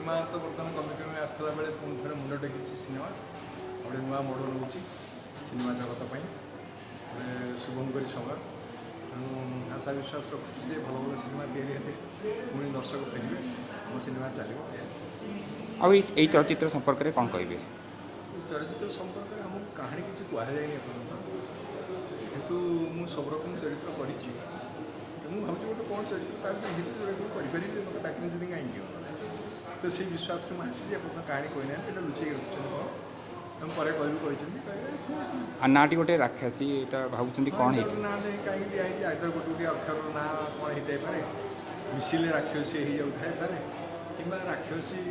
Cinema तो बर्तमान committee में आसला बेले पुणी थे मुंड टेकी सिनेमा गोटे नुआ मोड़ रोचे सिनेमा जगत शुभंकरी समय तेणु आशा विश्वास रखुच्छे जे भल भल सिनेमा तैयारी पुणी दर्शक फेरवे आम सिनेमा चलो आई चलचित्र संपर्क में कौन कहे चलचित्र संपर्क में आमको कहानी किसी कहुए एपर्तंत कितु मुझ सब रकम चरित्र कर भावुँ गोटे कौन चरित्र ताकि करें मतलब डाक्टर जब कहीं तो से विश्वास में आसी कहानी कहना ये लुचे रखुच्छे कौन पर कहते नाटी गोटे राक्षसी भावुं कौन ना कहीं दिखाई आदर गोटे गोटे अक्षर ना कौन होता है मिसिले राक्षसी हो जाए कि राक्षसी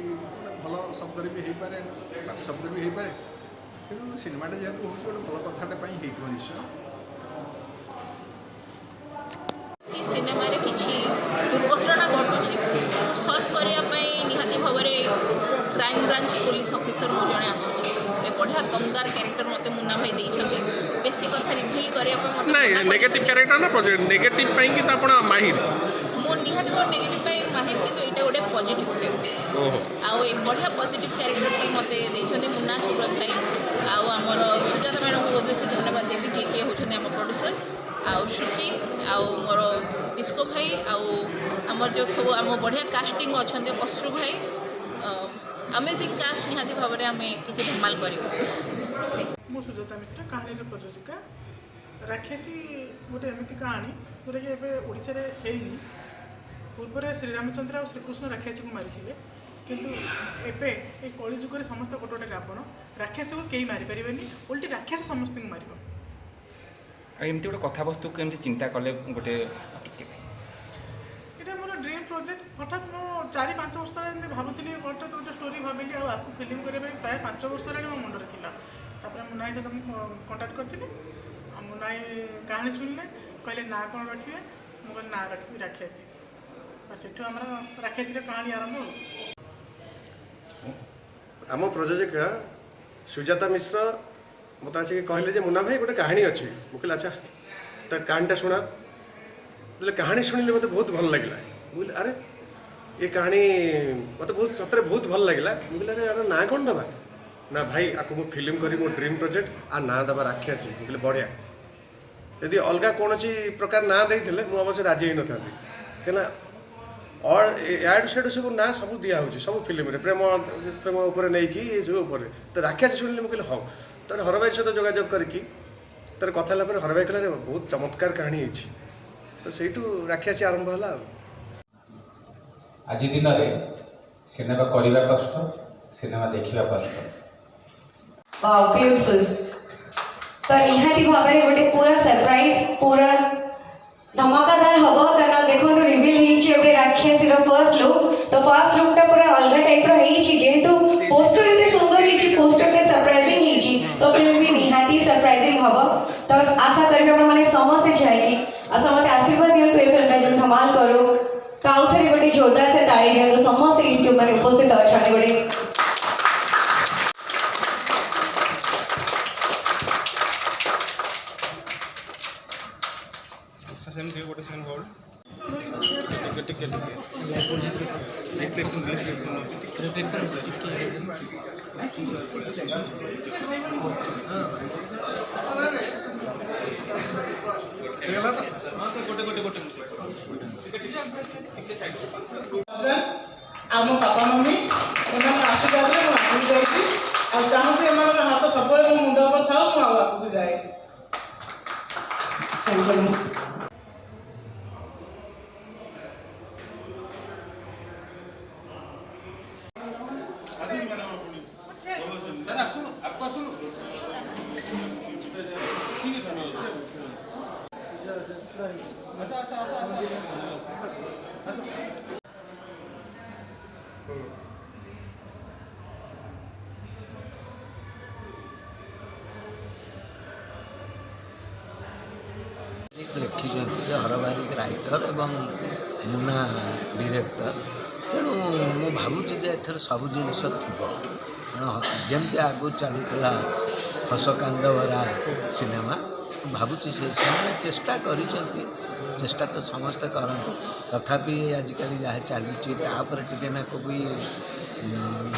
भल शब्द भी हो पाए शब्द भी हो पाए कि सिनेमाटा जेहतु हूँ गोटे भल कथाटा निश्चय सिनेमा रे किछि दुर्घटना घटुछि ताको सॉल्व करने निहाती भाव में क्राइम ब्रांच पुलिस ऑफिसर मो जने आसुछि ए बढ़िया दमदार कैरेक्टर मते मुन्ना भाई देइछथि बेसी कथा रिवील करे मते नहीं नेगेटिव कैरेक्टर ना प्रोजेक्ट नेगेटिव पई कि त आपण माहिर मो निहाती भाव नेगेटिव पई माहिर किंतु एटा गोटे पॉजिटिव कैरेक्टर ओहो आ ए बढ़िया पॉजिटिव कैरेक्टर टी मते देइछथि मुन्ना सुब्रत भाई आ हमर सुजाता मैडम को बहुत बेसी धन्यवाद देबी जे के होछन हम प्रोड्यूसर आउ श्रुति आउ मोर डिस्को भाई आमर जो सब आम बढ़िया कास्टिंग अच्छा अश्रु भाई अमेजिंग कास्ट निहाती भाव में आम किसी धमाल कर सुजाता मिश्र कहानी प्रयोजिका राक्षसी गोटे एमती कहानी जोटा कि एवं ओडिशा रे पूर्व श्रीरामचंद्र और श्रीकृष्ण राक्षसी को मारी किंतु एबे ए कली जुग समस्त गोटे गोटे रावण राक्षसी को कहीं मारिपारे उल्टी राक्षसी समस्त को मार एमती गोटे कथावस्तु केमती चिंता कले गोटे ये मोर ड्रीम प्रोजेक्ट हठात मो 4-5 वर्ष तक भावुली हठात गोटे स्टोरी भाविली आपको फिल्म करने प्राय 5 वर्ष मो मुंडे था मुन्नाई सहित मुझे कंटाक्ट करी मुन्नाई कहानी शुणिले कहले ना कौन रखिए मुझे ना रखी राक्षसी से आम राक्षसी कहानी आरंभ आम प्रयोजक सुजाता मिश्र मत आसिक कहले मुन्ना भाई गोटे कहानी अच्छी मुझे अच्छा तो कहानीटा शुणा बोले कहानी शुणिले मत बहुत भल लगे मुझे अरे ये कहानी मत बहुत सतरे बहुत भल लगे मुझे अरे अरे ना कौन दबा ना भाई आपको मुझे फिल्म करी मो ड्रीम प्रोजेक्ट आ ना दबा राक्षसी मुझे बढ़िया यदि अलग कौन प्रकार ना देते मुझे अवश्य राजी ही न था कहीं और याड सेड सब ना सब दिखाई सब फिल्म प्रेम प्रेम उपर नहीं कि ये सब उपर तो राक्षसी शुणिले मुझे हाँ तर हर भाई सहित जोगाजोग करके तर कथा हर भाई कहला बहुत चमत्कार कहानी है तो सहीठू राक्षसी आरंभ है आज दिन में सिनेमा करवा कष्ट सिनेमा देखा कष्ट ब्यूटीफुल तो निहाती भाव में गोटे पूरा सरप्राइज पूरा धमाकादार हम कारण देखो रिविल हो राक्षसी फर्स्ट लुक तो फर्स्ट लुकटा पूरा अलग टाइप जेहेतु पोस्टर एत सुंदर होती पोस्टर सरप्राइजिंग तो फिल्म भी निहाती सरप्राइजिंग हम तो आशा करें मैंने समस्ते चाहिए समस्त आशीर्वाद दिंतु ये फिल्म जो धमाल करूँ तो आउ थे गोटे जोरदार से ताड़ी दिंतु समस्त जो मैंने उपस्थित अच्छा गोटे आम पापा मम्मी आशीर्वाद आगे जाइए और चाहूँगी एम हाथ सब मो मुंड पर था आगे जाए लिखिं हरबारिक राइटर एवं मुना डिरेक्टर तेणु मु भावुँ एथर सब जिनस जमती आगु चलूला हसकांद भरा सिनेमा भावुँ से चेष्टा कर चेष्टा तो समस्ते करते तथापि आजिकल जहाँ चलुची टी भी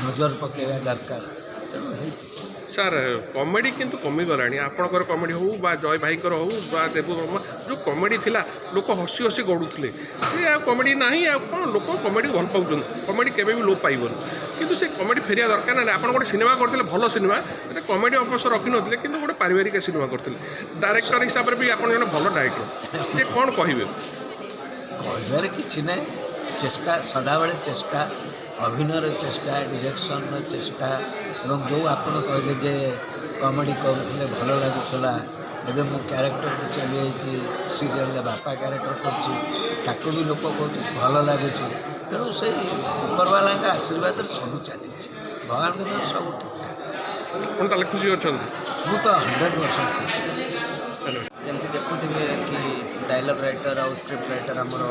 ନଜର ପକାଇବା ଦରକାର ତେଣୁ ହେଇଛି। ସାର୍ କମେଡ଼ି କିନ୍ତୁ କମିଗଲାଣି ଆପଣଙ୍କର କମେଡ଼ି ହଉ ବା ଜୟ ଭାଇଙ୍କର ହଉ ବା ଦେବୁ ବର୍ମା ଯେଉଁ କମେଡ଼ି ଥିଲା ଲୋକ ହସି ହସି ଗଡ଼ୁଥିଲେ ସେ ଆଉ କମେଡ଼ି ନାହିଁ ଆଉ କ'ଣ ଲୋକ କମେଡ଼ି ଭଲ ପାଉଛନ୍ତି କମେଡ଼ି କେବେ ବି ଲୋପ ପାଇବନି କିନ୍ତୁ ସେ କମେଡ଼ି ଫେରିବା ଦରକାର ନାହିଁ। ଆପଣ ଗୋଟେ ସିନେମା କରିଥିଲେ ଭଲ ସିନେମା ଗୋଟେ କମେଡ଼ି ଅବଶ୍ୟ ରଖିନଥିଲେ କିନ୍ତୁ ଗୋଟେ ପାରିବାରିକ ସିନେମା କରିଥିଲେ ଡାଇରେକ୍ଟର ହିସାବରେ ବି ଆପଣ ଜଣେ ଭଲ ଡାଇରେକ୍ଟର ଯେ କ'ଣ କହିବେ? କହିବାରେ କିଛି ନାହିଁ ଚେଷ୍ଟା ସଦାବେଳେ ଚେଷ୍ଟା ଅଭିନୟର ଚେଷ୍ଟା ଡିରେକ୍ସନର ଚେଷ୍ଟା ଏବଂ ଯେଉଁ ଆପଣ କହିଲେ ଯେ କମେଡ଼ି କରୁଥିଲେ ଭଲ ଲାଗୁଥିଲା ଏବେ ମୁଁ କ୍ୟାରେକ୍ଟରକୁ ଚାଲିଯାଇଛି ସିରିଏଲରେ ବାପା କ୍ୟାରେକ୍ଟର କରୁଛି ତାକୁ ବି ଲୋକ କହୁଛନ୍ତି ଭଲ ଲାଗୁଛି ତେଣୁ ସେଇ ଉପରବାଲାଙ୍କ ଆଶୀର୍ବାଦରେ ସବୁ ଚାଲିଛି ଭଗବାନଙ୍କ ଦ୍ୱାରା ସବୁ ଠିକ୍ଠାକ୍। ଆପଣ ତାହେଲେ ଖୁସି ଅଛନ୍ତି? ମୁଁ ତ 100% ଖୁସି ଅଛି। ଯେମିତି ଦେଖୁଥିବେ କି ଡାଇଲଗ୍ ରାଇଟର୍ ଆଉ ସ୍କ୍ରିପ୍ଟ ରାଇଟର୍ ଆମର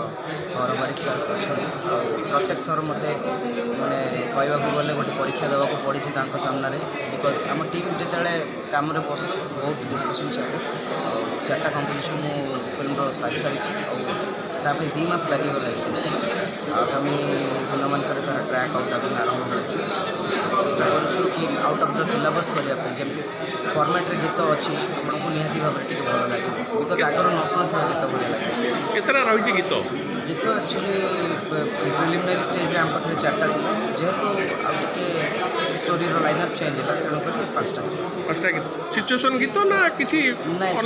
ହରମାରିକ ସାର୍ ଅଛନ୍ତି ଆଉ ପ୍ରତ୍ୟେକ ଥର ମୋତେ ମାନେ କହିବାକୁ ଗଲେ ଗୋଟେ ପରୀକ୍ଷା ଦେବାକୁ ପଡ଼ିଛି ତାଙ୍କ ସାମ୍ନାରେ ବିକଜ୍ ଆମ ଟିମ୍ ଯେତେବେଳେ କାମରେ ବସୁ ବହୁତ ଡିସ୍କସନ୍ ଚାଲେ ଆଉ 4ଟା କମ୍ପୋଜିସନ୍ ମୁଁ ଫିଲ୍ମର ସାରିଛି ଆଉ ତା ପାଇଁ 2 ମାସ ଲାଗିଗଲା ଆଗାମୀ ଦିନମାନଙ୍କରେ ତା'ର ଟ୍ରାକ୍ ଆଉ ଡବିଂ ଆରମ୍ଭ କରୁଛୁ ଚେଷ୍ଟା କରୁଛୁ କି ଆଉଟ୍ ଅଫ୍ ଦ ସିଲାବସ୍ କରିବା ପାଇଁ ଯେମିତି ଫର୍ମାଟ୍ରେ ଗୀତ ଅଛି ଆପଣଙ୍କୁ ନିହାତି ଭାବରେ ଟିକେ ଭଲ ଲାଗିବ ବିକଜ୍ ଆଗରୁ ନ ଶୁଣୁଥିବା ଗୀତ ଭଳିଆ ଲାଗିବ। କେତେଟା ରହିଛି ଗୀତ? ଗୀତ ଆକ୍ଚୁଆଲି ପ୍ରିଲିମିନାରୀ ଷ୍ଟେଜ୍ରେ ଆମ ପାଖରେ 4ଟା ଥିଲା ଯେହେତୁ ଆଉ ଟିକେ ଷ୍ଟୋରିର ଲାଇନ୍ଅପ୍ ଚେଞ୍ଜ ହେଲା ତେଣୁକରି 5ଟା ଗୀତ ସିଚୁଏସନ୍ ଗୀତ ନା କିଛି ନାଇଁ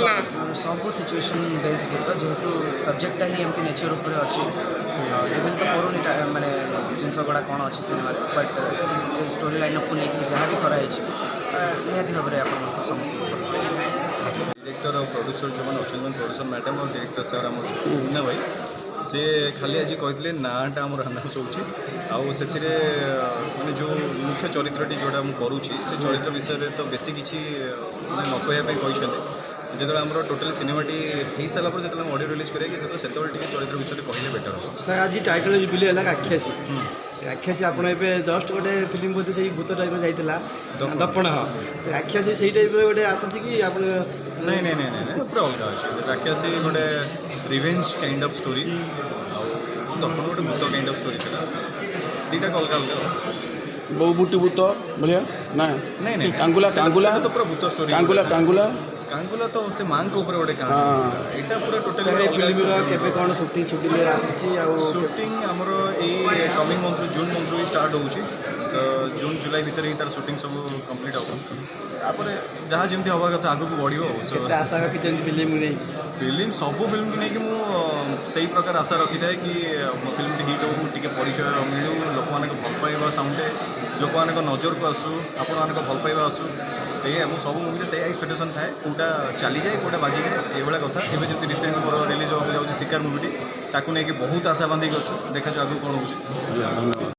ସବୁ ସିଚୁଏସନ୍ ବେସ୍ଡ ଗୀତ ଯେହେତୁ ସବଜେକ୍ଟଟା ହିଁ ଏମିତି ନେଚର୍ ଉପରେ ଅଛି ରିଭିଲ୍ ତ କରୁନି ମାନେ ଜିନିଷ ଗୁଡ଼ା କ'ଣ ଅଛି ସିନେମାରେ ବଟ୍ ଷ୍ଟୋରି ଲାଇନ୍ଅପ୍କୁ ନେଇକି ଯାହା ବି କରାହେଇଛି ନିହାତି ଭାବରେ ଆପଣଙ୍କୁ ସମସ୍ତଙ୍କୁ ଭଲ डिरेक्टर और प्रोड्यूसर जो मैंने अच्छे प्रोड्यूसर मैडम और डिरेक्टर सर आम मुन्ना भाई से खाली आज कहते नाटा आम रामदास होची मैंने जो मुख्य चरित्रटी जोटा मुझे करुँची से चरित्र विषय तो बेसी किसी न कहते जो आम टोटाल सिनेमाटी हो सारा पर जो ऑडियो रिलीज करेंगे से चरित्र विषय कहले बेटर हम सर आज टाइटल रिवील है राक्षसी राक्षसी आप जस्ट गोटे फिल्म बोलते से भूत टाइप जाइला दर्पण हाँ राक्षसी से टाइप गोटे आसूँ कि आप नहीं नहीं नहीं नहीं पूरा अलग अच्छे राक्षसी गोटे रिवेंज काइंड ऑफ स्टोरी दर्पण गोटे भूत काइंड ऑफ स्टोरी था दुटा अलग अलग बो बुटी भूत भाया ना नहीं नहीं कांगुला कांगुला तो पूरा भूत स्टोरी कांगुला कांगुला कांगुला तो से मां को ऊपर गोटे कहानी एटा पूरा टोटली फिल्म केबे कोन शूटिंग शूटिंग आसी शूटिंग आमर ये coming month June month start होची तो जून जुलाई भीतर ही तार शूटिंग सब कंप्लीट हो जहाँ जमी हवा कथा आगे बढ़ो आशा रखी फिल्म नहीं फिल्म सबू फिल्म को लेकिन मुझे प्रकार आशा रखी था कि मो फिल्म हिट हो टी परिचय मिलू लोक मान भल पाइबा साउंडे लोक मान नजर को आसू आपण मान भल पाइबा आसू से सब मुवी से एक्सपेक्टेशन थाए कौटा चली जाए कौटा बाजी जाए ये कथा एवं जमी रिसेंट मोर रिलीज होगा जाऊँगी शिकार मुवीटी ताकू नहीं बहुत आशा बांधिक अच्छु देखा आगे कौन हो।